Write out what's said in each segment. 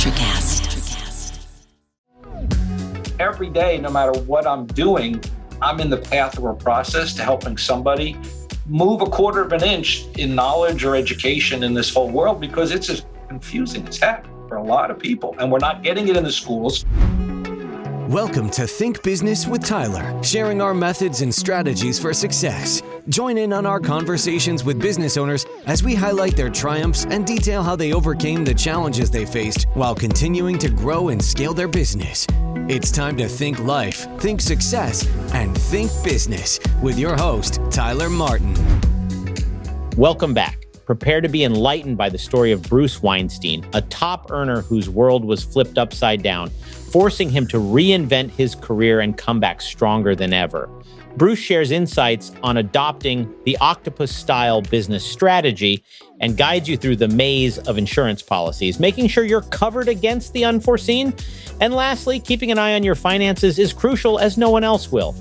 NutriCast. Every day, no matter what I'm doing, I'm in the path or process to helping somebody move a quarter of an inch in knowledge or education in this whole world, because it's as confusing as heck for a lot of people, and we're not getting it in the schools. Welcome to Think Business with Tyler, sharing our methods and strategies for success. Join in on our conversations with business owners as we highlight their triumphs and detail how they overcame the challenges they faced while continuing to grow and scale their business. It's time to think life, think success, and think business with your host, Tyler Martin. Welcome back. Prepare to be enlightened by the story of Bruce Weinstein, a top earner whose world was flipped upside down, forcing him to reinvent his career and come back stronger than ever. Bruce shares insights on adopting the octopus-style business strategy and guides you through the maze of insurance policies, making sure you're covered against the unforeseen. And lastly, keeping an eye on your finances is crucial, as no one else will.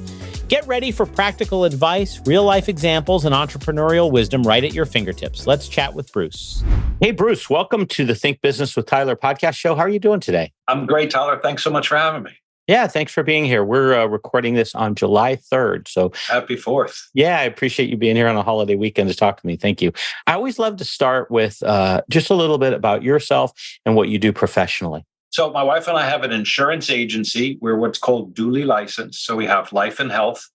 Get ready for practical advice, real-life examples, and entrepreneurial wisdom right at your fingertips. Let's chat with Bruce. Hey, Bruce, welcome to the Think Business with Tyler podcast show. How are you doing today? I'm great, Tyler. Thanks so much for having me. Yeah, thanks for being here. We're recording this on July 3rd. So happy 4th. Yeah, I appreciate you being here on a holiday weekend to talk to me. Thank you. I always love to start with just a little bit about yourself and what you do professionally. So my wife and I have an insurance agency. We're what's called duly licensed. So we have life and health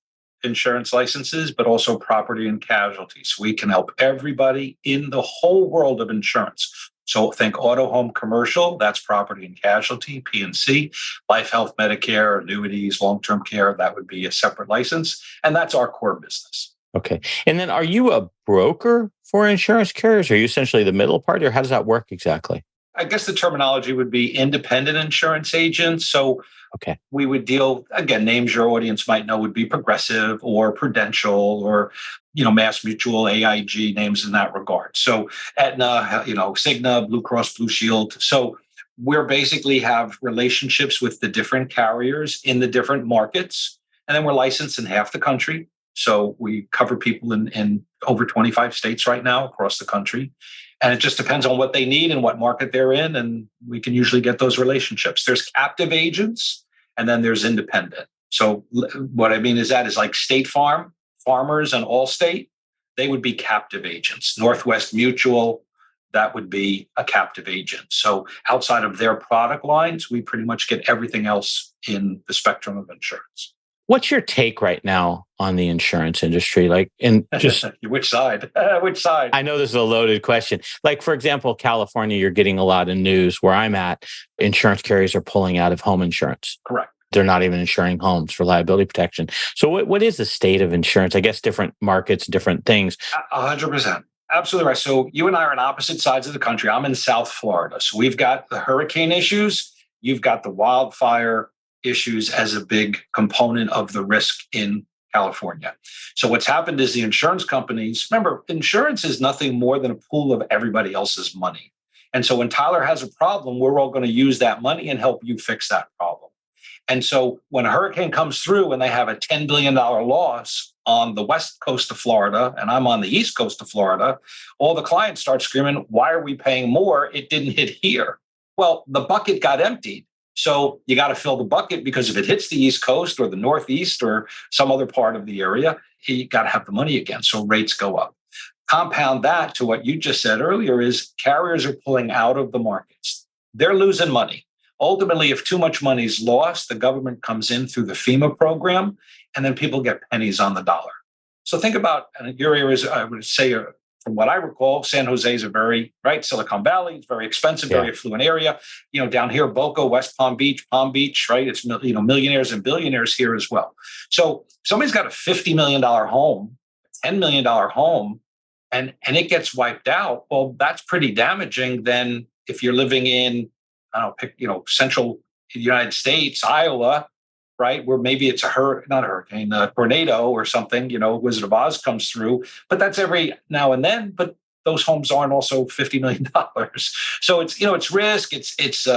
insurance licenses, but also property and casualty. So we can help everybody in the whole world of insurance. So think auto, home, commercial, that's property and casualty, P&C, life, health, Medicare, annuities, long-term care, that would be a separate license. And that's our core business. Okay. And then are you a broker for insurance carriers? Are you essentially the middle party, or how does that work exactly? I guess the terminology would be independent insurance agents. So we would deal, again, names your audience might know would be Progressive or Prudential or, Mass Mutual, AIG, names in that regard. So Aetna, Cigna, Blue Cross Blue Shield. So we're basically have relationships with the different carriers in the different markets. And then we're licensed in half the country. So we cover people in over 25 states right now across the country. And it just depends on what they need and what market they're in. And we can usually get those relationships. There's captive agents, and then there's independent. So what I mean is like State Farm, Farmers, and Allstate, they would be captive agents. Northwest Mutual, that would be a captive agent. So outside of their product lines, we pretty much get everything else in the spectrum of insurance. What's your take right now on the insurance industry? Which side? Which side? I know this is a loaded question. Like, for example, California, you're getting a lot of news where I'm at. Insurance carriers are pulling out of home insurance. Correct. They're not even insuring homes for liability protection. So what is the state of insurance? I guess different markets, different things. 100%. Absolutely right. So you and I are on opposite sides of the country. I'm in South Florida. So we've got the hurricane issues. You've got the wildfire issues as a big component of the risk in California. So what's happened is the insurance companies, remember, insurance is nothing more than a pool of everybody else's money. And so when Tyler has a problem, we're all going to use that money and help you fix that problem. And so when a hurricane comes through and they have a $10 billion loss on the west coast of Florida, and I'm on the east coast of Florida, all the clients start screaming, why are we paying more? It didn't hit here. Well, the bucket got emptied. So you got to fill the bucket, because if it hits the East Coast or the Northeast or some other part of the area, you got to have the money again. So rates go up. Compound that to what you just said earlier is carriers are pulling out of the markets. They're losing money. Ultimately, if too much money is lost, the government comes in through the FEMA program, and then people get pennies on the dollar. So think about, and your area is, I would say, from what I recall, San Jose is Silicon Valley, it's very expensive, very affluent area. Down here, Boca, West Palm Beach, right? It's, millionaires and billionaires here as well. So somebody's got a $50 million home, $10 million home, and it gets wiped out. Well, that's pretty damaging. Then if you're living in, central United States, Iowa, right? Where maybe it's a tornado or something, Wizard of Oz comes through, but that's every now and then. But those homes aren't also $50 million. So it's risk. It's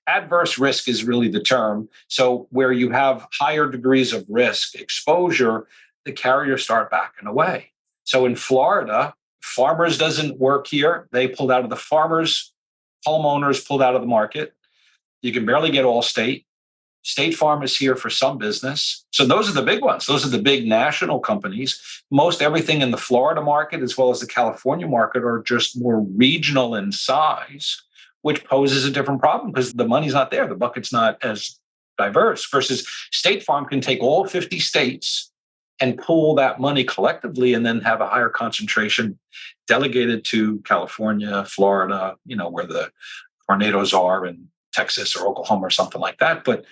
adverse risk is really the term. So where you have higher degrees of risk exposure, the carriers start backing away. So in Florida, Farmers doesn't work here. They pulled out of the Farmers. Homeowners pulled out of the market. You can barely get Allstate. State Farm is here for some business. So those are the big ones. Those are the big national companies. Most everything in the Florida market, as well as the California market, are just more regional in size, which poses a different problem because the money's not there. The bucket's not as diverse versus State Farm can take all 50 states and pool that money collectively and then have a higher concentration delegated to California, Florida, where the tornadoes are in Texas or Oklahoma or something like that. But,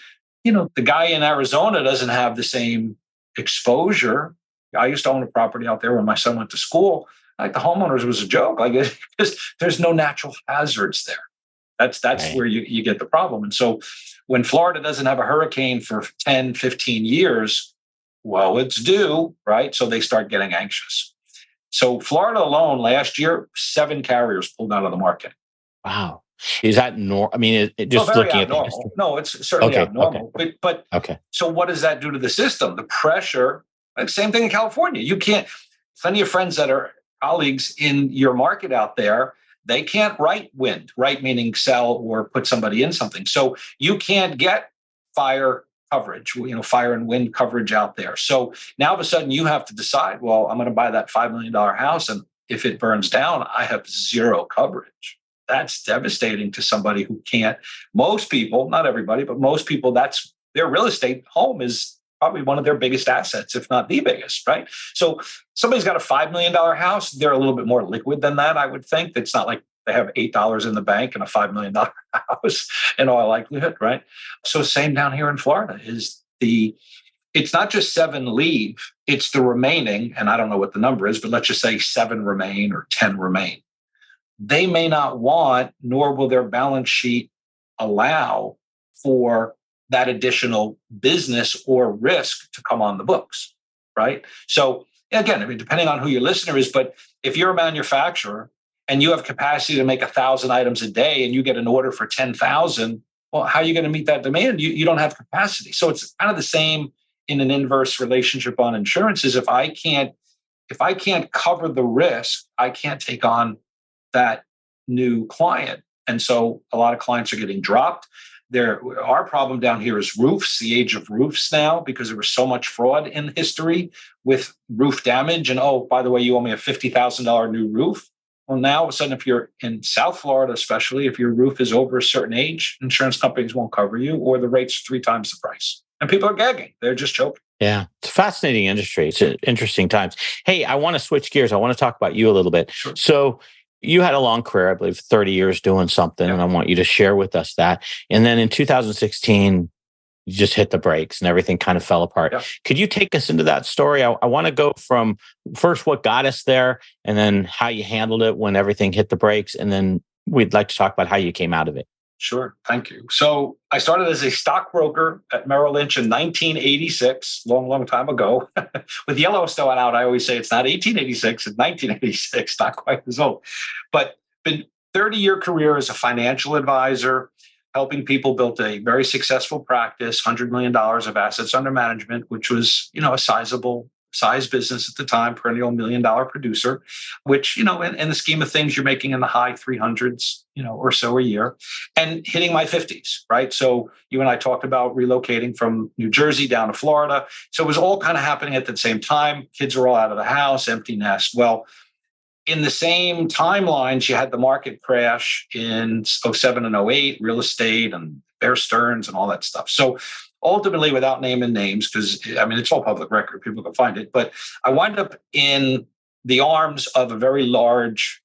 the guy in Arizona doesn't have the same exposure. I used to own a property out there when my son went to school. Like the homeowners was a joke. Like there's no natural hazards there. That's Right. where you get the problem. And so when Florida doesn't have a hurricane for 10, 15 years, well, it's due, right? So they start getting anxious. So Florida alone last year, 7 carriers pulled out of the market. Wow. Is that normal? I mean, just very looking at the abnormal. history. No, it's certainly Okay. abnormal. But Okay. so what does that do to the system? The pressure, like same thing in California. You can't, plenty of friends that are colleagues in your market out there, they can't write wind, right? Meaning sell or put somebody in something. So you can't get fire coverage, fire and wind coverage out there. So now all of a sudden you have to decide, well, I'm going to buy that $5 million house. And if it burns down, I have zero coverage. That's devastating to somebody who can't. Most people, not everybody, but most people, that's their real estate home is probably one of their biggest assets, if not the biggest, right? So somebody's got a $5 million house. They're a little bit more liquid than that, I would think. It's not like they have $8 in the bank and a $5 million house in all likelihood, right? So same down here in Florida it's not just 7 leave, it's the remaining, and I don't know what the number is, but let's just say 7 remain or 10 remain. They may not want, nor will their balance sheet allow for that additional business or risk to come on the books, right? So again, depending on who your listener is, but if you're a manufacturer and you have capacity to make 1,000 items a day and you get an order for 10,000, well, how are you going to meet that demand? You don't have capacity. So it's kind of the same in an inverse relationship on insurance is if I can't cover the risk, I can't take on that new client. And so a lot of clients are getting dropped. Our problem down here is roofs, the age of roofs now, because there was so much fraud in history with roof damage. And, oh, by the way, you owe me a $50,000 new roof. Well, now all of a sudden, if you're in South Florida, especially if your roof is over a certain age, insurance companies won't cover you or the rate's 3 times the price. And people are gagging. They're just choking. Yeah, it's a fascinating industry. It's interesting times. Hey, I want to switch gears. I want to talk about you a little bit. Sure. So you had a long career, I believe 30 years doing something, Yeah. and I want you to share with us that. And then in 2016, you just hit the brakes and everything kind of fell apart. Yeah. Could you take us into that story? I want to go from first what got us there and then how you handled it when everything hit the brakes. And then we'd like to talk about how you came out of it. Sure. Thank you. So I started as a stockbroker at Merrill Lynch in 1986, long time ago. With Yellowstone out, I always say it's not 1886, it's 1986, not quite as old. But been 30-year career as a financial advisor, helping people build a very successful practice, $100 million of assets under management, which was, a sizable size business at the time, perennial $1 million producer, which, in the scheme of things, you're making in the high 300s, or so a year, and hitting my 50s, right? So you and I talked about relocating from New Jersey down to Florida. So it was all kind of happening at the same time. Kids were all out of the house, empty nest. Well, in the same timelines, you had the market crash in 07 and 08, real estate and Bear Stearns and all that stuff. So ultimately, without naming names, because it's all public record, people can find it, but I wind up in the arms of a very large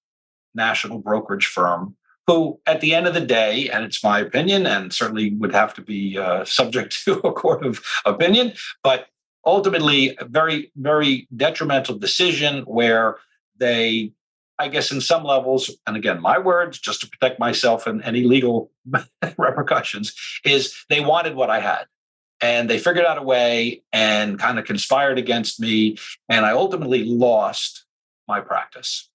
national brokerage firm who, at the end of the day, and it's my opinion, and certainly would have to be subject to a court of opinion, but ultimately a very, very detrimental decision where they, I guess in some levels, and again, my words, just to protect myself and any legal repercussions, is they wanted what I had. And they figured out a way and kind of conspired against me. And I ultimately lost my practice,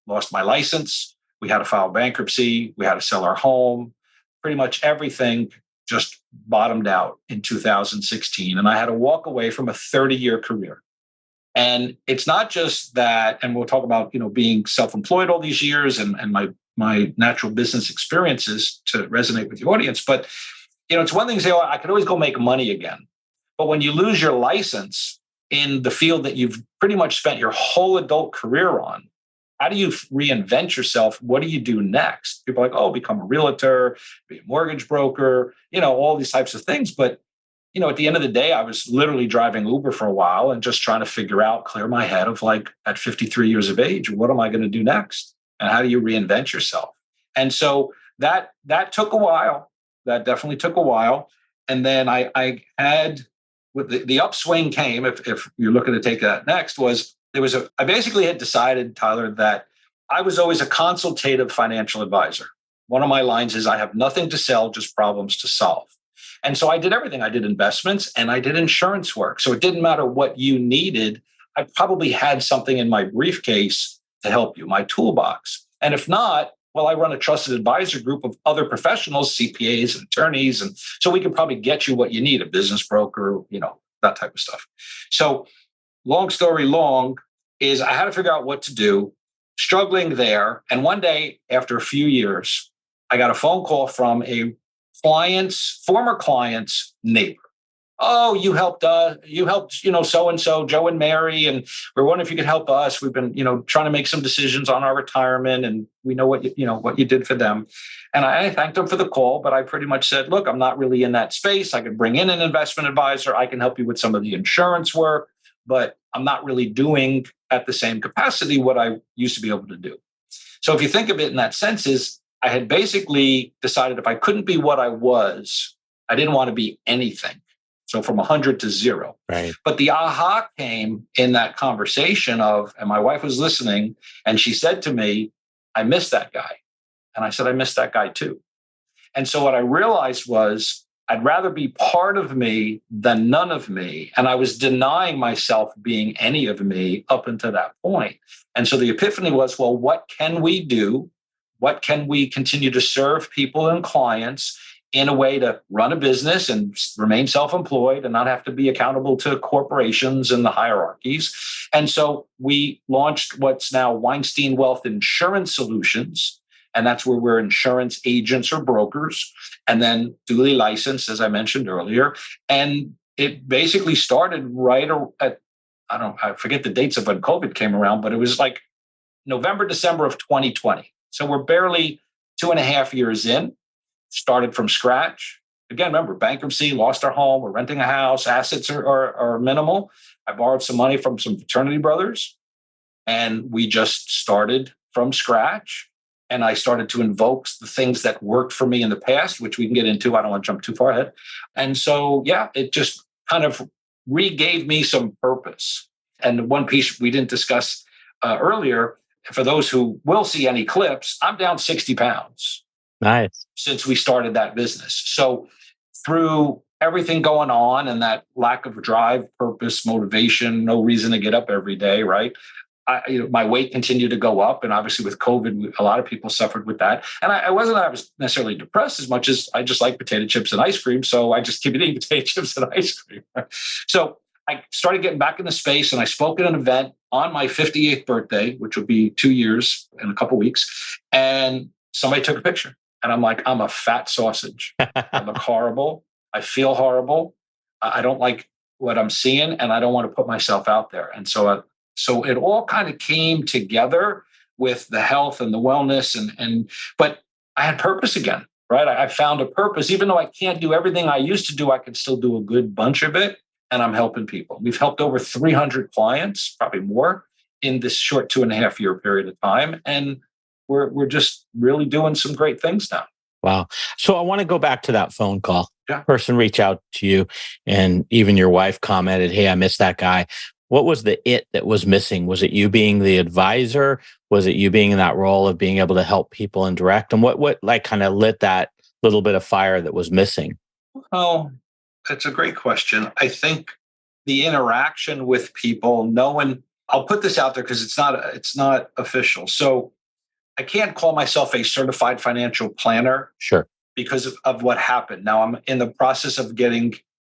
lost my license. We had to file bankruptcy. We had to sell our home. Pretty much everything just bottomed out in 2016. And I had to walk away from a 30-year career. And it's not just that, and we'll talk about, being self-employed all these years and my my natural business experiences to resonate with the audience. But, it's one thing to say, oh, I could always go make money again. But when you lose your license in the field that you've pretty much spent your whole adult career on, how do you reinvent yourself? What do you do next? People are like, oh, become a realtor, be a mortgage broker, all these types of things. But, at the end of the day, I was literally driving Uber for a while and just trying to figure out, clear my head of like at 53 years of age, what am I going to do next? And how do you reinvent yourself? And so that took a while. That definitely took a while. And then I had, with the upswing came, if you're looking to take that next, I basically had decided, Tyler, that I was always a consultative financial advisor. One of my lines is, I have nothing to sell, just problems to solve. And so I did everything. I did investments and I did insurance work. So it didn't matter what you needed. I probably had something in my briefcase to help you, my toolbox. And if not, well, I run a trusted advisor group of other professionals, CPAs and attorneys. And so we can probably get you what you need, a business broker, that type of stuff. So long story long is I had to figure out what to do, struggling there. And one day, after a few years, I got a phone call from a former client's neighbor. Oh, you helped so-and-so, Joe and Mary, and we're wondering if you could help us. We've been, trying to make some decisions on our retirement, and we know what you did for them. And I thanked them for the call, but I pretty much said, look, I'm not really in that space. I could bring in an investment advisor. I can help you with some of the insurance work, but I'm not really doing at the same capacity what I used to be able to do. So if you think of it in that sense, is I had basically decided if I couldn't be what I was, I didn't want to be anything. So from 100 to 0. Right. But the aha came in that conversation and my wife was listening, and she said to me, I miss that guy. And I said, I miss that guy too. And so what I realized was I'd rather be part of me than none of me. And I was denying myself being any of me up until that point. And so the epiphany was, well, what can we do? What can we continue to serve people and clients in a way to run a business and remain self-employed and not have to be accountable to corporations and the hierarchies? And so we launched what's now Weinstein Wealth Insurance Solutions. And that's where we're insurance agents or brokers, and then duly licensed, as I mentioned earlier. And it basically started right at, I forget the dates of when COVID came around, but it was like November, December of 2020. So we're barely 2.5 years in. Started from scratch. Again, remember, bankruptcy, lost our home, we're renting a house, assets are minimal. I borrowed some money from some fraternity brothers, and we just started from scratch. And I started to invoke the things that worked for me in the past, which we can get into. I don't want to jump too far ahead. And so, it just kind of re-gave me some purpose. And one piece we didn't discuss earlier, for those who will see any clips, I'm down 60 pounds. Nice. Since we started that business. So through everything going on and that lack of drive, purpose, motivation, no reason to get up every day, right? My weight continued to go up. And obviously with COVID, a lot of people suffered with that. And I was necessarily depressed as much as I just like potato chips and ice cream. So I just keep eating potato chips and ice cream. So I started getting back in the space, and I spoke at an event on my 58th birthday, which will be 2 years in a couple of weeks. And somebody took a picture. And I'm like, I'm a fat sausage. I look horrible. I feel horrible. I don't like what I'm seeing, and I don't want to put myself out there. And so it all kind of came together with the health and the wellness, but I had purpose again, right? I found a purpose. Even though I can't do everything I used to do, I can still do a good bunch of it, and I'm helping people. We've helped over 300 clients, probably more, in this short 2.5 year period of time. And we're just really doing some great things now. Wow. So I want to go back to that phone call. Yeah. Person reach out to you, and even your wife commented, hey, I miss that guy. What was the it that was missing? Was it you being the advisor? Was it you being in that role of being able to help people and direct? And what like kind of lit that little bit of fire that was missing? Well, that's a great question. I think the interaction with people, knowing, I'll put this out there because it's not official. So I can't call myself a certified financial planner. Sure. Because of what happened. Now I'm in the process of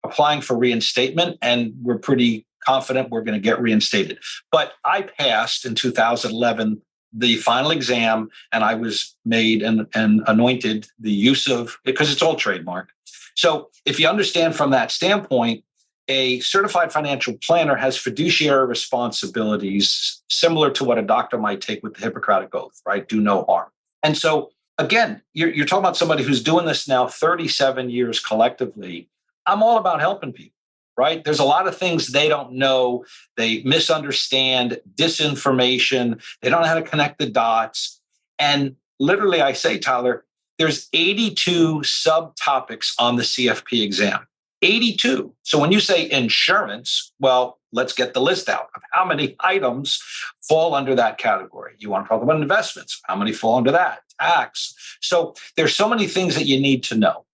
applying for reinstatement, and we're pretty confident we're going to get reinstated. But I passed in 2011 the final exam, and I was made and anointed the use of, because it's all trademark. So if you understand from that standpoint, a certified financial planner has fiduciary responsibilities similar to what a doctor might take with the Hippocratic Oath, right? Do no harm. And so, again, you're talking about somebody who's doing this now 37 years collectively. I'm all about helping people, right? There's a lot of things they don't know. They misunderstand, disinformation. They don't know how to connect the dots. And literally, I say, Tyler, there's 82 subtopics on the CFP exam. 82. So when you say insurance, well, let's get the list out of how many items fall under that category. You want to talk about investments, how many fall under that? Tax. So there's so many things that you need to know.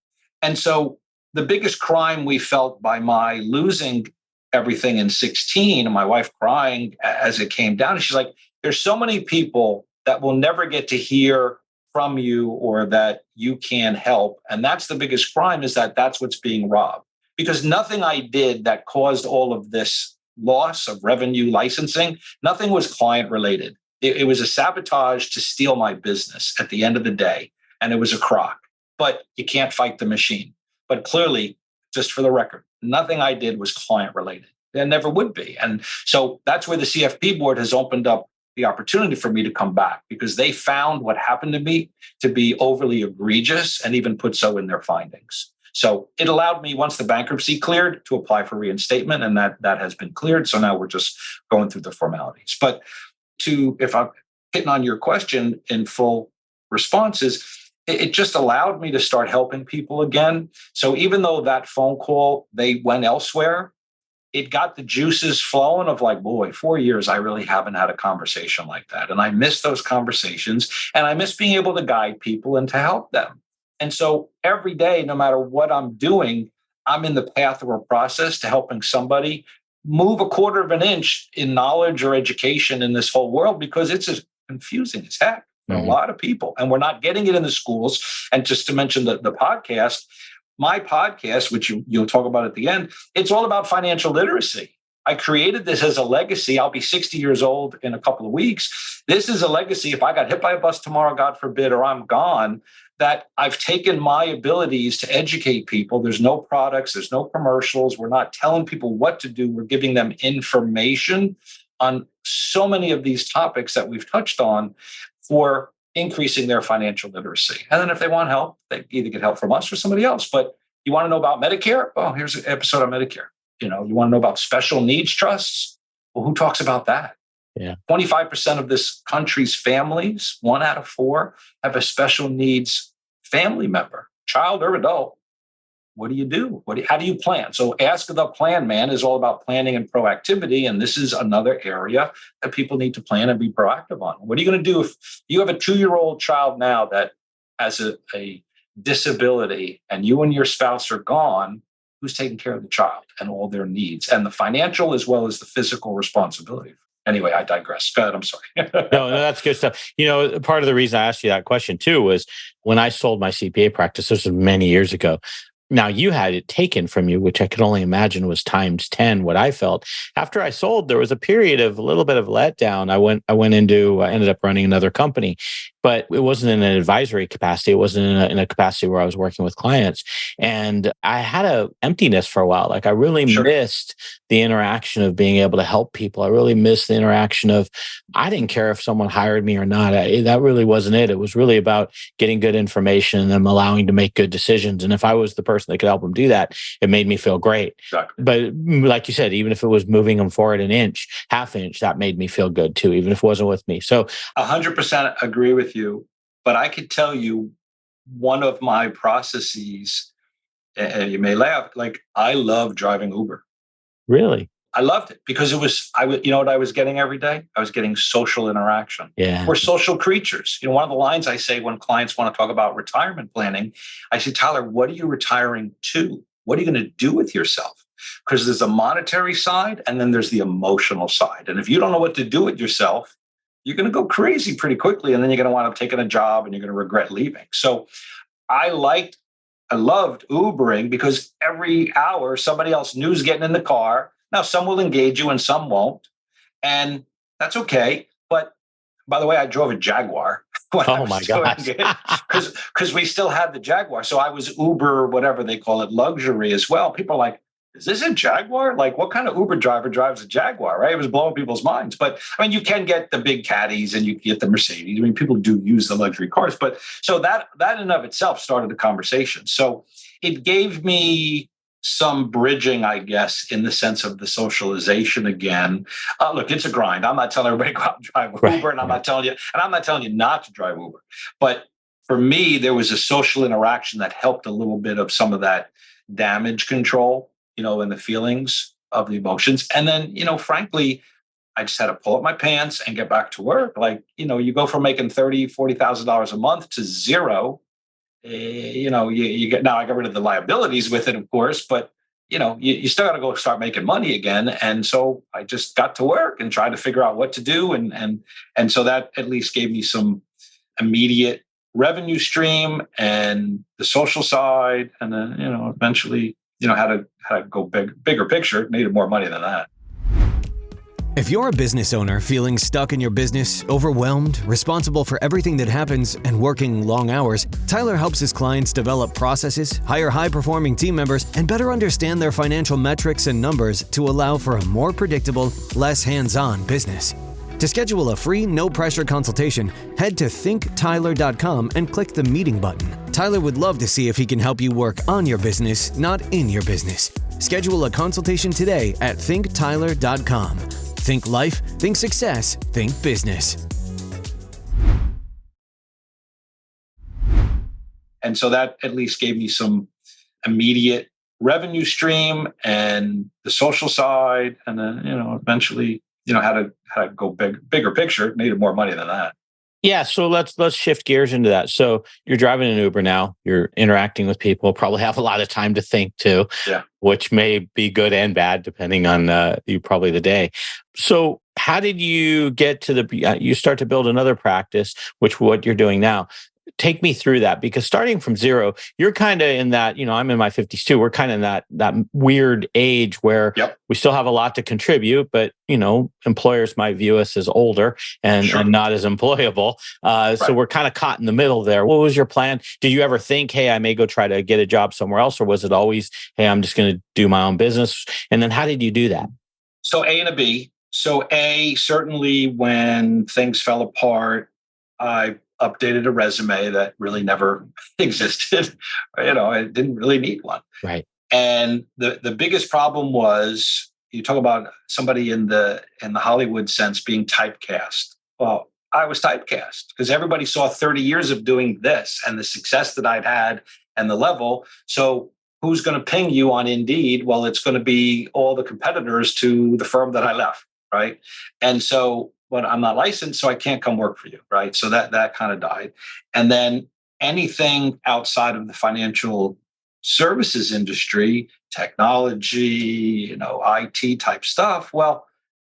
And so the biggest crime we felt by my losing everything in 16, and my wife crying as it came down, she's like, there's so many people that will never get to hear from you or that you can help. And that's the biggest crime, is that that's what's being robbed. Because nothing I did that caused all of this loss of revenue licensing, nothing was client related. It was a sabotage to steal my business at the end of the day. And it was a crock. But you can't fight the machine. But clearly, just for the record, nothing I did was client related. There never would be. And so that's where the CFP board has opened up the opportunity for me to come back, because they found what happened to me to be overly egregious and even put so in their findings. So it allowed me, once the bankruptcy cleared, to apply for reinstatement, and that has been cleared. So now we're just going through the formalities. But if I'm hitting on your question in full responses, it just allowed me to start helping people again. So even though that phone call, they went elsewhere, it got the juices flowing of like, boy, 4 years, I really haven't had a conversation like that. And I miss those conversations, and I miss being able to guide people and to help them. And so every day, no matter what I'm doing, I'm in the path or process to helping somebody move a quarter of an inch in knowledge or education in this whole world, because it's as confusing as heck for a lot of people. And we're not getting it in the schools. And just to mention the podcast, my podcast, which you'll talk about at the end, it's all about financial literacy. I created this as a legacy. I'll be 60 years old in a couple of weeks. This is a legacy. If I got hit by a bus tomorrow, God forbid, or I'm gone, that I've taken my abilities to educate people. There's no products, there's no commercials. We're not telling people what to do. We're giving them information on so many of these topics that we've touched on for increasing their financial literacy. And then if they want help, they either get help from us or somebody else. But you want to know about Medicare? Oh, here's an episode on Medicare. You want to know about special needs trusts? Well, who talks about that? Yeah. 25% of this country's families, 1 out of 4, have a special needs family member, child or adult. What do you do? How do you plan? So Ask the Plan Man is all about planning and proactivity. And this is another area that people need to plan and be proactive on. What are you going to do if you have a 2-year-old child now that has a disability and you and your spouse are gone? Who's taking care of the child and all their needs and the financial as well as the physical responsibility? Anyway, I digress. Go ahead. I'm sorry. No, that's good stuff. Part of the reason I asked you that question too was when I sold my CPA practice, this was many years ago. Now you had it taken from you, which I could only imagine was times 10 what I felt. After I sold, there was a period of a little bit of letdown. I ended up running another company, but it wasn't in an advisory capacity. It wasn't in a capacity where I was working with clients. And I had a emptiness for a while. Like I really missed the interaction of being able to help people. I really missed the interaction of, I didn't care if someone hired me or not. That really wasn't it. It was really about getting good information and them allowing to make good decisions. And if I was the person that could help them do that, it made me feel great. Exactly. But like you said, even if it was moving them forward an inch, half inch, that made me feel good too, even if it wasn't with me. So 100% agree with you. But I could tell you one of my processes, and you may laugh, like I love driving Uber. Really? I loved it because you know what I was getting every day? I was getting social interaction. Yeah. We're social creatures. One of the lines I say when clients want to talk about retirement planning, I say, Tyler, what are you retiring to? What are you going to do with yourself? Because there's a monetary side and then there's the emotional side. And if you don't know what to do with yourself, you're going to go crazy pretty quickly. And then you're going to wind up taking a job and you're going to regret leaving. So I loved Ubering because every hour somebody else new is getting in the car. Now, some will engage you and some won't. And that's okay. But By the way, I drove a Jaguar when I Oh was my doing gosh. it because we still had the Jaguar. So I was Uber, whatever they call it, luxury as well. People are like, is this a Jaguar? Like, what kind of Uber driver drives a Jaguar, right? It was blowing people's minds. But I mean, you can get the big caddies and you can get the Mercedes. I mean, people do use the luxury cars. But so that in and of itself started the conversation. So it gave me some bridging, I guess, in the sense of the socialization again. Look, it's a grind. I'm not telling everybody to go out and drive Uber, and I'm not telling you, and I'm not telling you not to drive Uber. But for me, there was a social interaction that helped a little bit of some of that damage control, and the feelings of the emotions. And then, frankly, I just had to pull up my pants and get back to work. Like, you go from making $30,000, $40,000 a month to zero. You get, now I got rid of the liabilities with it, of course, but you still got to go start making money again. And so I just got to work and tried to figure out what to do. And so that at least gave me some immediate revenue stream and the social side. And then, eventually, how to go bigger picture, needed more money than that. If you're a business owner feeling stuck in your business, overwhelmed, responsible for everything that happens, and working long hours, Tyler helps his clients develop processes, hire high-performing team members, and better understand their financial metrics and numbers to allow for a more predictable, less hands-on business. To schedule a free, no-pressure consultation, head to thinktyler.com and click the meeting button. Tyler would love to see if he can help you work on your business, not in your business. Schedule a consultation today at thinktyler.com. Think life, think success, think business. And so that at least gave me some immediate revenue stream and the social side. And then, eventually, how to go bigger picture, needed more money than that. Yeah, so let's shift gears into that. So you're driving an Uber now, you're interacting with people, probably have a lot of time to think too, Yeah. which may be good and bad depending on probably the day. So how did you get to you start to build another practice, which what you're doing now? Take me through that, because starting from zero, you're kind of in that, I'm in my 50s too. We're kind of in that weird age where we still have a lot to contribute, but, employers might view us as older and not as employable. So we're kind of caught in the middle there. What was your plan? Did you ever think, hey, I may go try to get a job somewhere else? Or was it always, hey, I'm just going to do my own business? And then how did you do that? So A and a B. So A, certainly when things fell apart, I updated a resume that really never existed. I didn't really need one. Right. And the biggest problem was, you talk about somebody in the Hollywood sense being typecast. Well, I was typecast because everybody saw 30 years of doing this and the success that I'd had and the level. So who's going to ping you on Indeed? Well, it's going to be all the competitors to the firm that I left. Right. And so, but I'm not licensed, so I can't come work for you. Right. So that kind of died. And then anything outside of the financial services industry, technology, IT type stuff. Well,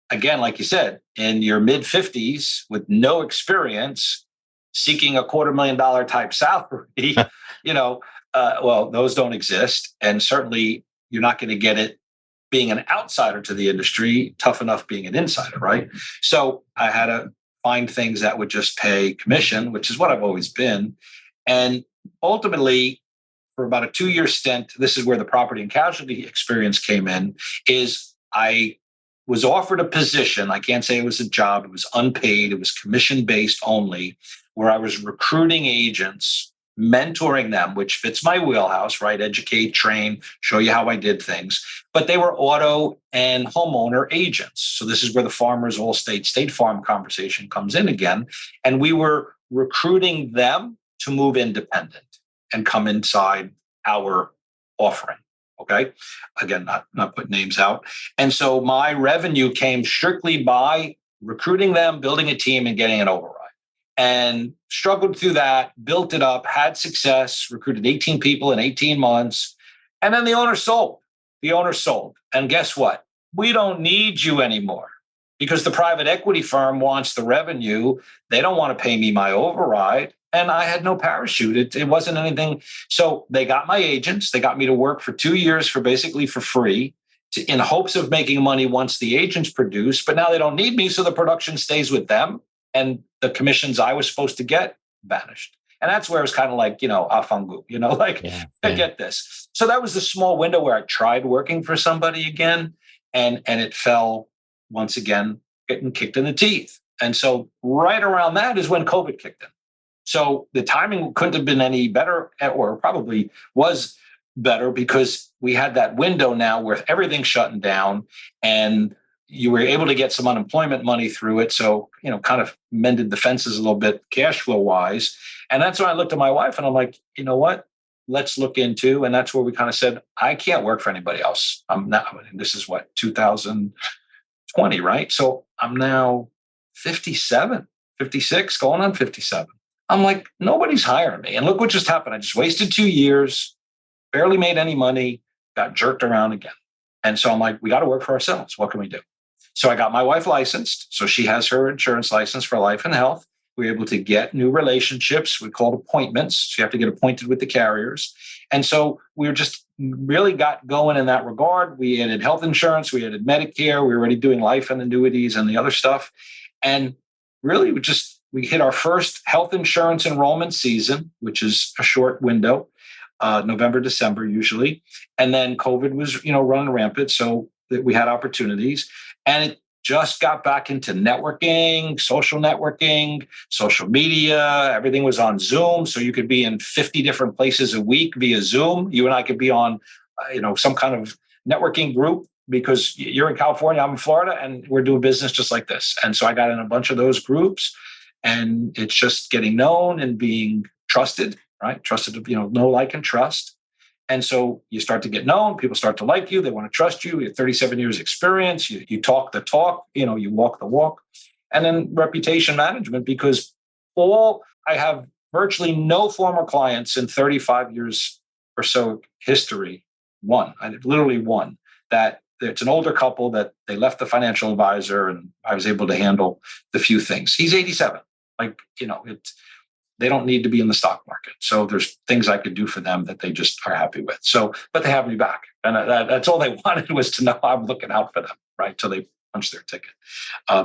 again, like you said, in your mid 50s with no experience, seeking $250,000 type salary, well, those don't exist. And certainly you're not going to get it being an outsider to the industry, tough enough being an insider, right? So I had to find things that would just pay commission, which is what I've always been. And ultimately, for about a 2-year stint, this is where the property and casualty experience came in, is I was offered a position. I can't say it was a job. It was unpaid. It was commission-based only, where I was recruiting agents, mentoring them, which fits my wheelhouse, right? Educate, train, show you how I did things. But they were auto and homeowner agents. So this is where the Farmers Allstate State Farm conversation comes in again. And we were recruiting them to move independent and come inside our offering. Okay. Again, not putting names out. And so my revenue came strictly by recruiting them, building a team, and getting an override. And struggled through that, built it up, had success, recruited 18 people in 18 months. And then the owner sold. And guess what? We don't need you anymore because the private equity firm wants the revenue. They don't want to pay me my override. And I had no parachute. It wasn't anything. So they got my agents. They got me to work for 2 years for basically for free in hopes of making money once the agents produce. But now they don't need me. So the production stays with them. and the commissions I was supposed to get vanished. And that's where it was kind of like, afangu, like, Yeah. I Yeah. get this. So that was the small window where I tried working for somebody again, and it fell once again, getting kicked in the teeth. And so right around that is when COVID kicked in. So the timing couldn't have been any better, or probably was better, because we had that window now where everything's shutting down, and you were able to get some unemployment money through it. So, kind of mended the fences a little bit cash flow wise. And that's when I looked at my wife and I'm like, you know what? Let's look into, and that's where we kind of said, I can't work for anybody else. I'm not, this is what, 2020, right? So I'm now 57, 56, going on 57. I'm like, nobody's hiring me. And look what just happened. I just wasted 2 years, barely made any money, got jerked around again. And so I'm like, we got to work for ourselves. What can we do? So I got my wife licensed. So she has her insurance license for life and health. We were able to get new relationships. We called appointments. So you have to get appointed with the carriers. And so we were just really got going in that regard. We added health insurance. We added Medicare. We were already doing life and annuities and the other stuff. And really we hit our first health insurance enrollment season, which is a short window, November, December usually. And then COVID was, running rampant. So that we had opportunities, and it just got back into networking, social media. Everything was on Zoom. So you could be in 50 different places a week via Zoom. You and I could be on, some kind of networking group, because you're in California, I'm in Florida, and we're doing business just like this. And so I got in a bunch of those groups, and it's just getting known and being trusted, right? Trusted, know, like, and trust. And so you start to get known, people start to like you, they want to trust you. You have 37 years experience, you talk the talk, you walk the walk. And then reputation management, because I have virtually no former clients in 35 years or so history. Literally one, that it's an older couple that they left the financial advisor, and I was able to handle the few things. He's 87. They don't need to be in the stock market. So there's things I could do for them that they just are happy with. So, but they have me back. And that's all they wanted, was to know I'm looking out for them, right? Till they punch their ticket.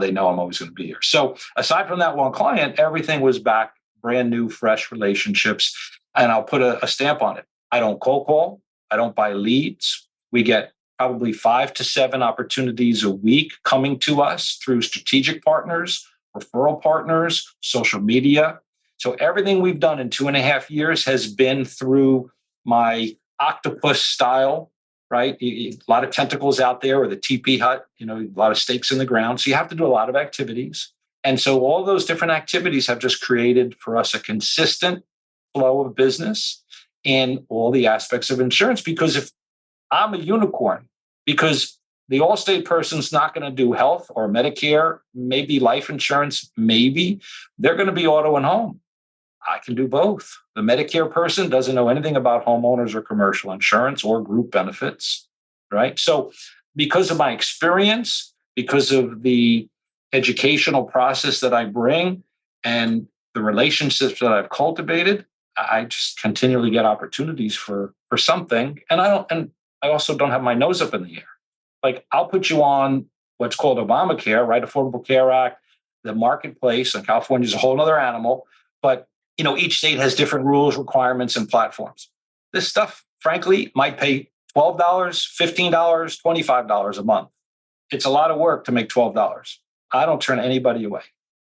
They know I'm always going to be here. So aside from that one client, everything was back, brand new, fresh relationships. And I'll put a stamp on it. I don't cold call. I don't buy leads. We get probably 5 to 7 opportunities a week coming to us through strategic partners, referral partners, social media. So everything we've done in 2.5 years has been through my octopus style, right? A lot of tentacles out there, or the teepee hut, a lot of stakes in the ground. So you have to do a lot of activities. And so all those different activities have just created for us a consistent flow of business in all the aspects of insurance. Because if I'm a unicorn, because the Allstate person's not going to do health or Medicare, maybe life insurance, maybe they're going to be auto and home. I can do both. The Medicare person doesn't know anything about homeowners or commercial insurance or group benefits, right? So because of my experience, because of the educational process that I bring and the relationships that I've cultivated, I just continually get opportunities for something. And I also don't have my nose up in the air. Like, I'll put you on what's called Obamacare, right? Affordable Care Act, the marketplace, and California is a whole other animal. But each state has different rules, requirements, and platforms. This stuff, frankly, might pay $12, $15, $25 a month. It's a lot of work to make $12. I don't turn anybody away.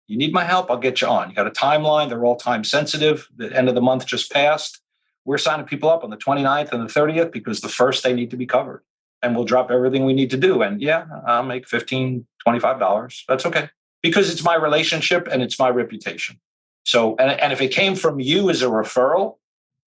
You need my help, I'll get you on. You got a timeline, they're all time sensitive. The end of the month just passed. We're signing people up on the 29th and the 30th because the first they need to be covered. And we'll drop everything we need to do. And yeah, I'll make $15, $25. That's okay. Because it's my relationship and it's my reputation. So, and if it came from you as a referral,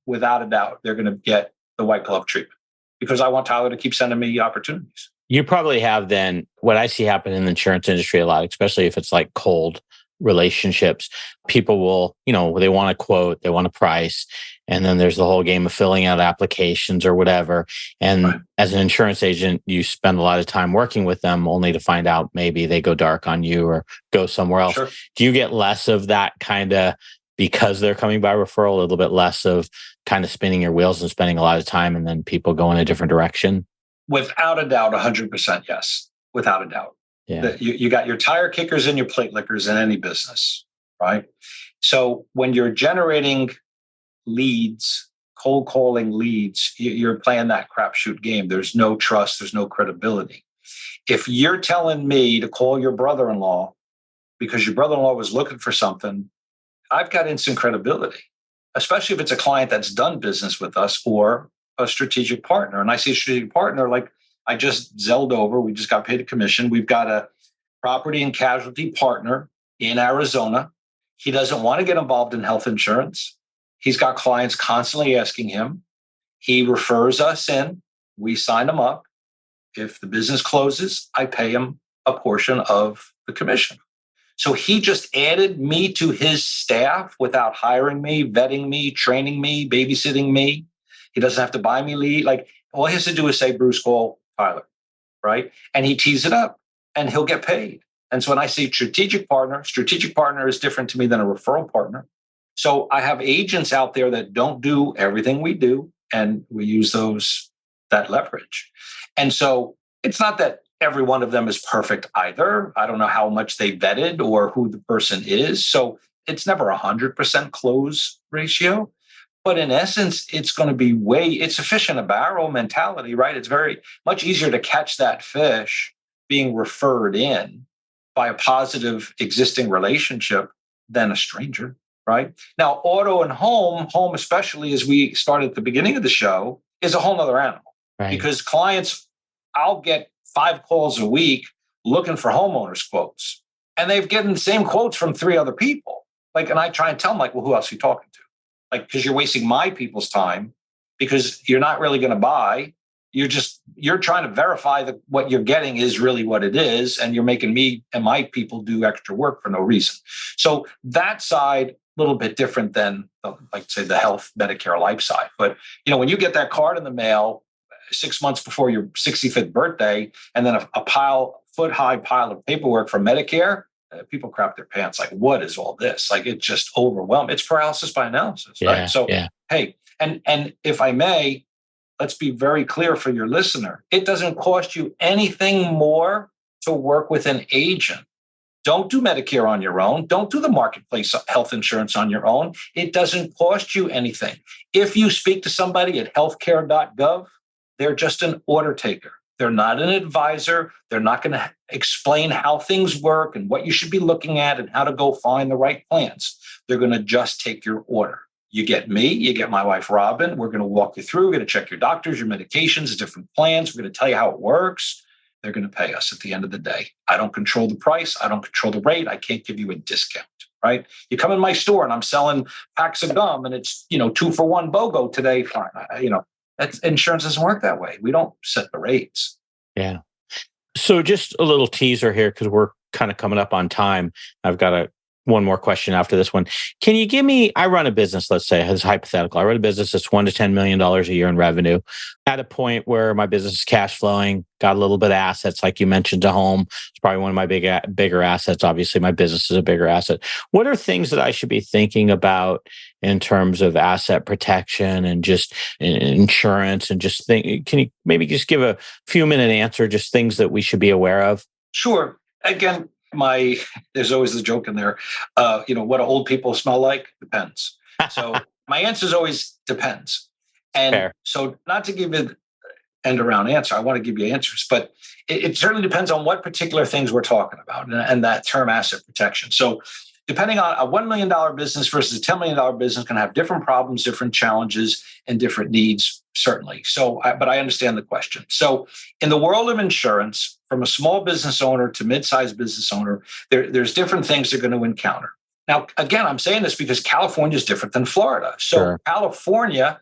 without a doubt, they're going to get the white glove treatment, because I want Tyler to keep sending me opportunities. You probably have then what I see happen in the insurance industry a lot, especially if it's like cold relationships. People will, they want a quote, they want a price, and then there's the whole game of filling out applications or whatever. And right. As an insurance agent, you spend a lot of time working with them only to find out maybe they go dark on you or go somewhere else. Sure. Do you get less of that kind of, because they're coming by referral, a little bit less of kind of spinning your wheels and spending a lot of time and then people go in a different direction? Without a doubt, 100% yes. Without a doubt. Yeah. You got your tire kickers and your plate lickers in any business, right? So when you're generating leads, cold calling leads, you're playing that crapshoot game. There's no trust, there's no credibility. If you're telling me to call your brother-in-law because your brother-in-law was looking for something, I've got instant credibility, especially if it's a client that's done business with us or a strategic partner. And I see a strategic partner, like I just zelled over, we just got paid a commission. We've got a property and casualty partner in Arizona. He doesn't want to get involved in health insurance. He's got clients constantly asking him. He refers us in. We sign him up. If the business closes, I pay him a portion of the commission. So he just added me to his staff without hiring me, vetting me, training me, babysitting me. He doesn't have to buy me lead. Like all he has to do is say, Bruce, call Tyler, right? And he tees it up and he'll get paid. And so when I say strategic partner is different to me than a referral partner. So I have agents out there that don't do everything we do, and we use that leverage. And so it's not that every one of them is perfect either. I don't know how much they vetted or who the person is. So it's never 100% close ratio. But in essence, it's going to be it's a fish in a barrel mentality, right? It's very much easier to catch that fish being referred in by a positive existing relationship than a stranger, right? Now, auto and home especially as we started at the beginning of the show, is a whole nother animal. Right. Because clients, I'll get 5 calls a week looking for homeowners quotes. And they've gotten the same quotes from 3 other people. And I try and tell them, well, who else are you talking to? Because you're wasting my people's time because you're not really going to buy. You're trying to verify that what you're getting is really what it is. And you're making me and my people do extra work for no reason. So that side, a little bit different than say the health, Medicare, life side. But, when you get that card in the mail 6 months before your 65th birthday, and then a foot-high pile of paperwork from Medicare, people crap their pants. What is all this? It's just overwhelming. It's paralysis by analysis, right? So, hey, and if I may, let's be very clear for your listener. It doesn't cost you anything more to work with an agent. Don't do Medicare on your own. Don't do the marketplace health insurance on your own. It doesn't cost you anything. If you speak to somebody at healthcare.gov, they're just an order taker. They're not an advisor. They're not going to explain how things work and what you should be looking at and how to go find the right plans. They're going to just take your order. You get me, you get my wife, Robin. We're going to walk you through. We're going to check your doctors, your medications, different plans. We're going to tell you how it works. They're going to pay us at the end of the day. I don't control the price. I don't control the rate. I can't give you a discount, right? You come in my store and I'm selling packs of gum and it's, 2 for 1 BOGO today. Fine. Insurance doesn't work that way. We don't set the rates. Yeah. So just a little teaser here because we're kind of coming up on time. I've got one more question after this one. Can you give me, I run a business, let's say, as hypothetical. I run a business that's $1 to $10 million a year in revenue. At a point where my business is cash flowing, got a little bit of assets, like you mentioned, to home. It's probably one of my bigger assets. Obviously, my business is a bigger asset. What are things that I should be thinking about in terms of asset protection and just insurance and just think? Can you maybe just give a few minute answer, just things that we should be aware of? Sure. Again, there's always the joke in there. What do old people smell like? Depends. So my answer is always depends. And Fair. So not to give you an end around answer, I want to give you answers, but it certainly depends on what particular things we're talking about and that term asset protection. So depending on a $1 million business versus a $10 million business can have different problems, different challenges, and different needs, certainly. But I understand the question. So in the world of insurance, from a small business owner to mid-sized business owner, there's different things they're going to encounter. Now, again, I'm saying this because California is different than Florida. So Sure. California,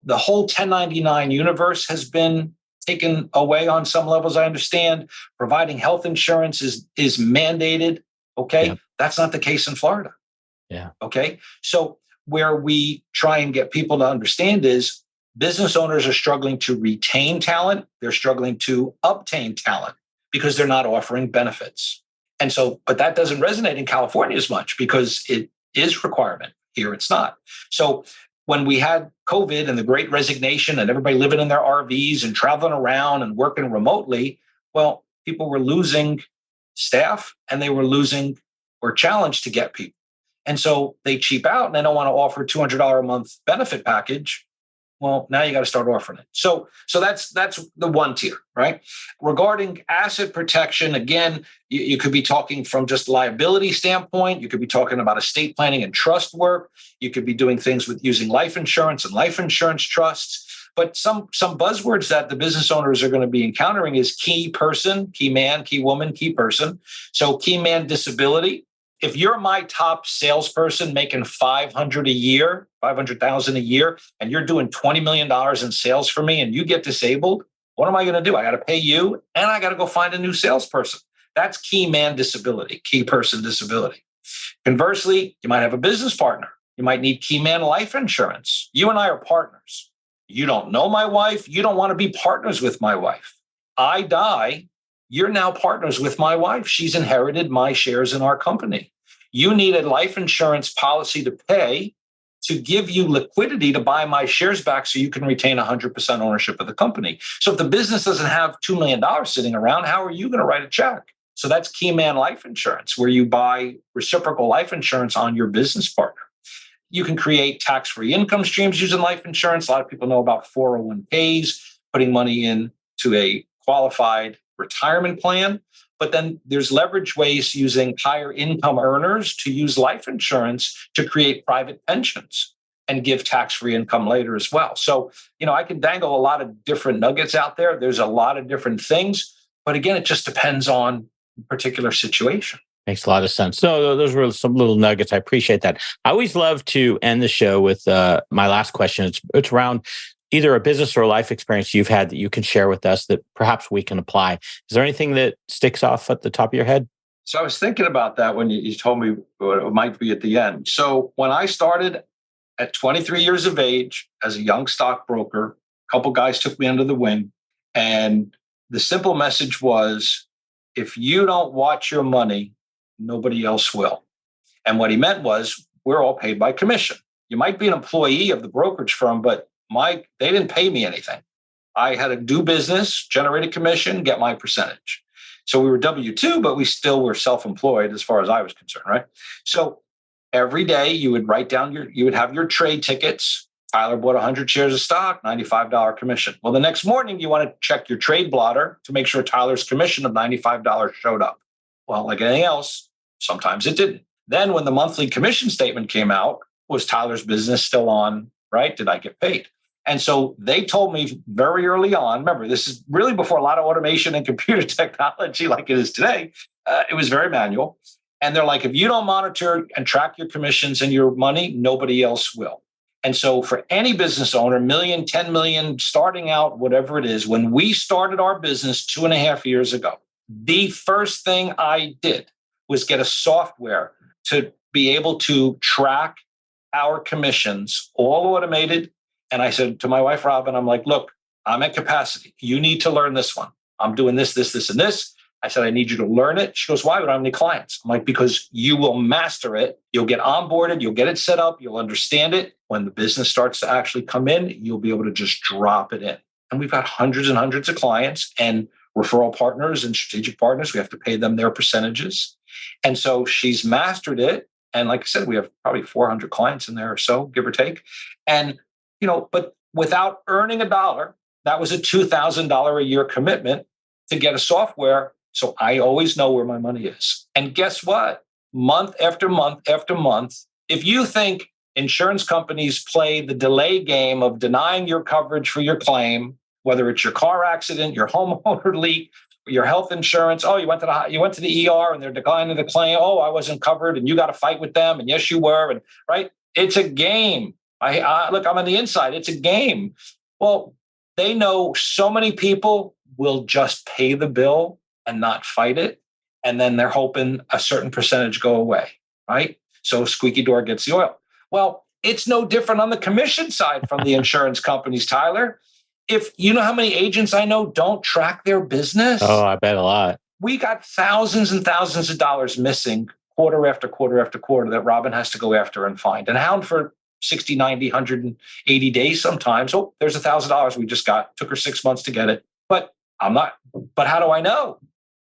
the whole 1099 universe has been taken away on some levels, I understand. Providing health insurance is mandated. Okay. Yep. That's not the case in Florida. Yeah. Okay. So where we try and get people to understand is business owners are struggling to retain talent. They're struggling to obtain talent because they're not offering benefits. And so, but that doesn't resonate in California as much because it is requirement. Here it's not. So when we had COVID and the great resignation and everybody living in their RVs and traveling around and working remotely, well, people were losing staff and they were losing or challenged to get people. And so they cheap out and they don't want to offer a $200 a month benefit package. Well, now you got to start offering it. So that's the one tier, right? Regarding asset protection, again, you could be talking from just liability standpoint. You could be talking about estate planning and trust work. You could be doing things with using life insurance and life insurance trusts. But some buzzwords that the business owners are going to be encountering is key person, key man, key woman, key person. So key man disability. If you're my top salesperson making $500,000 a year, $500,000 a year, and you're doing $20 million in sales for me and you get disabled, what am I going to do? I got to pay you and I got to go find a new salesperson. That's key man disability, key person disability. Conversely, you might have a business partner. You might need key man life insurance. You and I are partners. You don't know my wife. You don't want to be partners with my wife. I die. You're now partners with my wife. She's inherited my shares in our company. You need a life insurance policy to pay to give you liquidity to buy my shares back so you can retain 100% ownership of the company. So if the business doesn't have $2 million sitting around, how are you going to write a check? So that's key man life insurance, where you buy reciprocal life insurance on your business partner. You can create tax-free income streams using life insurance. A lot of people know about 401ks, putting money into a qualified retirement plan. But then there's leverage ways using higher income earners to use life insurance to create private pensions and give tax-free income later as well. So, I can dangle a lot of different nuggets out there. There's a lot of different things. But again, it just depends on the particular situation. Makes a lot of sense. So those were some little nuggets. I appreciate that. I always love to end the show with my last question. It's around either a business or a life experience you've had that you can share with us that perhaps we can apply. Is there anything that sticks off at the top of your head? So I was thinking about that when you told me what it might be at the end. So when I started at 23 years of age as a young stockbroker, a couple guys took me under the wing. And the simple message was, if you don't watch your money, nobody else will. And what he meant was, we're all paid by commission. You might be an employee of the brokerage firm, but they didn't pay me anything. I had to do business, generate a commission, get my percentage. So we were W-2, but we still were self-employed as far as I was concerned, right? So every day you would write down you would have your trade tickets. Tyler bought 100 shares of stock, $95 commission. Well, the next morning you want to check your trade blotter to make sure Tyler's commission of $95 showed up. Well, like anything else, sometimes it didn't. Then when the monthly commission statement came out, was Tyler's business still on, right? Did I get paid? And so they told me very early on, remember, this is really before a lot of automation and computer technology like it is today. It was very manual. And they're like, if you don't monitor and track your commissions and your money, nobody else will. And so for any business owner, million, 10 million, starting out, whatever it is, when we started our business 2.5 years ago, the first thing I did was get a software to be able to track our commissions, all automated. And I said to my wife, Robin, I'm like, look, I'm at capacity. You need to learn this one. I'm doing this, and this. I said, I need you to learn it. She goes, why would I have any clients? I'm like, because you will master it. You'll get onboarded. You'll get it set up. You'll understand it. When the business starts to actually come in, you'll be able to just drop it in. And we've got hundreds and hundreds of clients and referral partners and strategic partners. We have to pay them their percentages. And so she's mastered it. And like I said, we have probably 400 clients in there or so, give or take. And but without earning a dollar, that was a $2,000 a year commitment to get a software. So I always know where my money is. And guess what? Month after month after month, if you think insurance companies play the delay game of denying your coverage for your claim, whether it's your car accident, your homeowner leak, your health insurance, you went to the ER and they're declining the claim. Oh, I wasn't covered and you got to fight with them. And yes, you were. And right. It's a game. Look, I'm on the inside. It's a game. Well, they know so many people will just pay the bill and not fight it. And then they're hoping a certain percentage go away, right? So squeaky door gets the oil. Well, it's no different on the commission side from the insurance companies, Tyler. If you know how many agents I know don't track their business. Oh, I bet a lot. We got thousands and thousands of dollars missing quarter after quarter after quarter that Robin has to go after and find and hound for 60, 90, 180 days sometimes. Oh, there's $1,000 we just got. Took her 6 months to get it. But how do I know?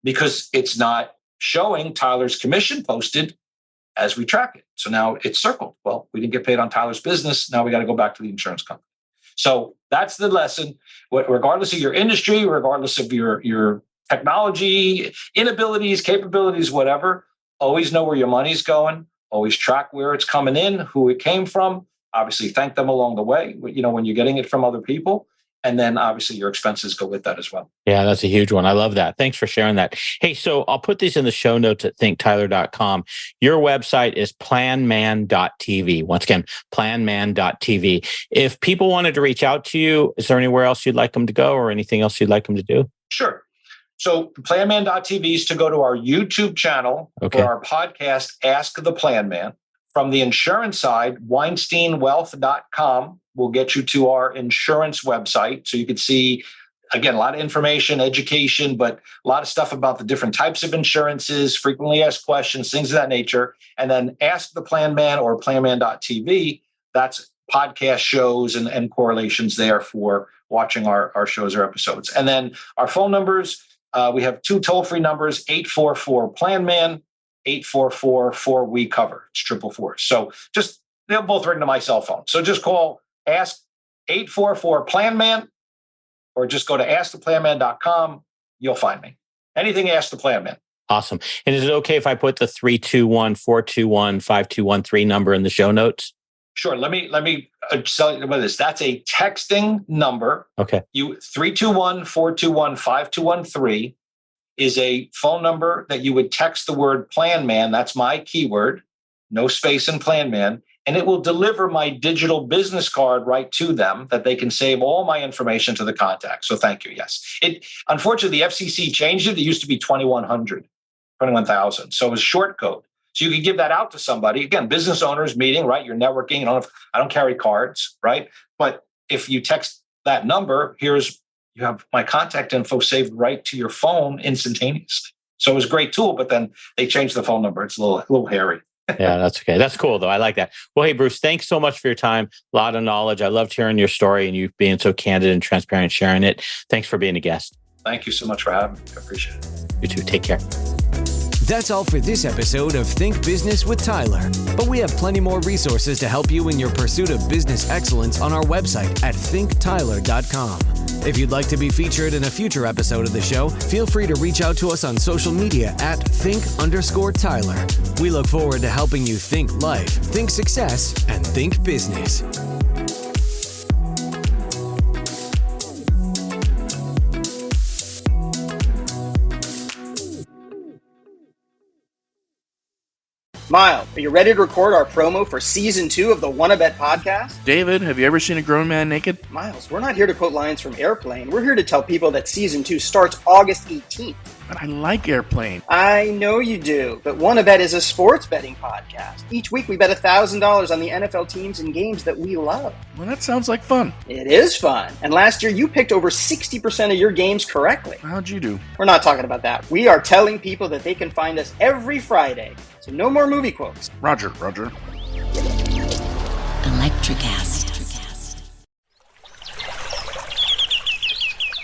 Because it's not showing Tyler's commission posted as we track it. So now it's circled. Well, we didn't get paid on Tyler's business. Now we got to go back to the insurance company. So that's the lesson. Regardless of your industry, regardless of your technology, inabilities, capabilities, whatever, always know where your money's going. Always track where it's coming in, who it came from. Obviously, thank them along the way, when you're getting it from other people. And then obviously your expenses go with that as well. Yeah, that's a huge one. I love that. Thanks for sharing that. Hey, so I'll put these in the show notes at thinktyler.com. Your website is planman.tv. Once again, planman.tv. If people wanted to reach out to you, is there anywhere else you'd like them to go or anything else you'd like them to do? Sure. So planman.tv is to go to our YouTube channel for our podcast, Ask the Plan Man. From the insurance side, WeinsteinWealth.com will get you to our insurance website. So you can see, again, a lot of information, education, but a lot of stuff about the different types of insurances, frequently asked questions, things of that nature. And then Ask the Plan Man or planman.tv, that's podcast shows and correlations there for watching our shows or episodes. And then our phone numbers, we have 2 toll-free numbers, 844-PLAN-MAN, 844-4-WE-COVER. It's 444. So just, they'll both ring to my cell phone. So just call Ask 844-PLAN-MAN or just go to asktheplanman.com. You'll find me. Anything Ask the Plan Man. Awesome. And is it okay if I put the 321-421-5213 number in the show notes? Sure. Let me tell you about this. That's a texting number. Okay. 321-421-5213 is a phone number that you would text the word Plan Man. That's my keyword, no space in Plan Man. And it will deliver my digital business card right to them that they can save all my information to the contact. So thank you. Yes. Unfortunately, the FCC changed it. It used to be 21,000. So it was short code. So you can give that out to somebody. Again, business owners meeting, right? You're networking. I don't carry cards, right? But if you text that number, you have my contact info saved right to your phone instantaneously. So it was a great tool, but then they changed the phone number. It's a little hairy. Yeah, that's okay. That's cool, though. I like that. Well, hey, Bruce, thanks so much for your time. A lot of knowledge. I loved hearing your story and you being so candid and transparent, sharing it. Thanks for being a guest. Thank you so much for having me. I appreciate it. You too. Take care. That's all for this episode of Think Business with Tyler. But we have plenty more resources to help you in your pursuit of business excellence on our website at thinktyler.com. If you'd like to be featured in a future episode of the show, feel free to reach out to us on social media at think_Tyler. We look forward to helping you think life, think success, and think business. Miles, are you ready to record our promo for Season 2 of the Wanna Bet podcast? David, have you ever seen a grown man naked? Miles, we're not here to quote lines from Airplane. We're here to tell people that Season 2 starts August 18th. But I like Airplane. I know you do, but Wanna Bet is a sports betting podcast. Each week we bet $1,000 on the NFL teams and games that we love. Well, that sounds like fun. It is fun. And last year you picked over 60% of your games correctly. How'd you do? We're not talking about that. We are telling people that they can find us every Friday. So no more movie quotes. Roger. Electricast.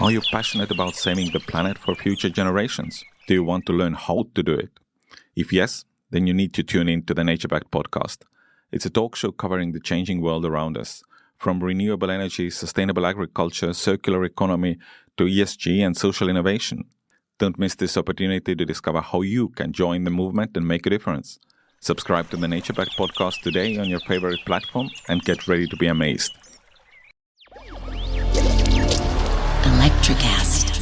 Are you passionate about saving the planet for future generations? Do you want to learn how to do it? If yes, then you need to tune in to the Nature Backed podcast. It's a talk show covering the changing world around us, from renewable energy, sustainable agriculture, circular economy, to ESG and social innovation. Don't miss this opportunity to discover how you can join the movement and make a difference. Subscribe to the Nature Backed podcast today on your favorite platform and get ready to be amazed. Electricast.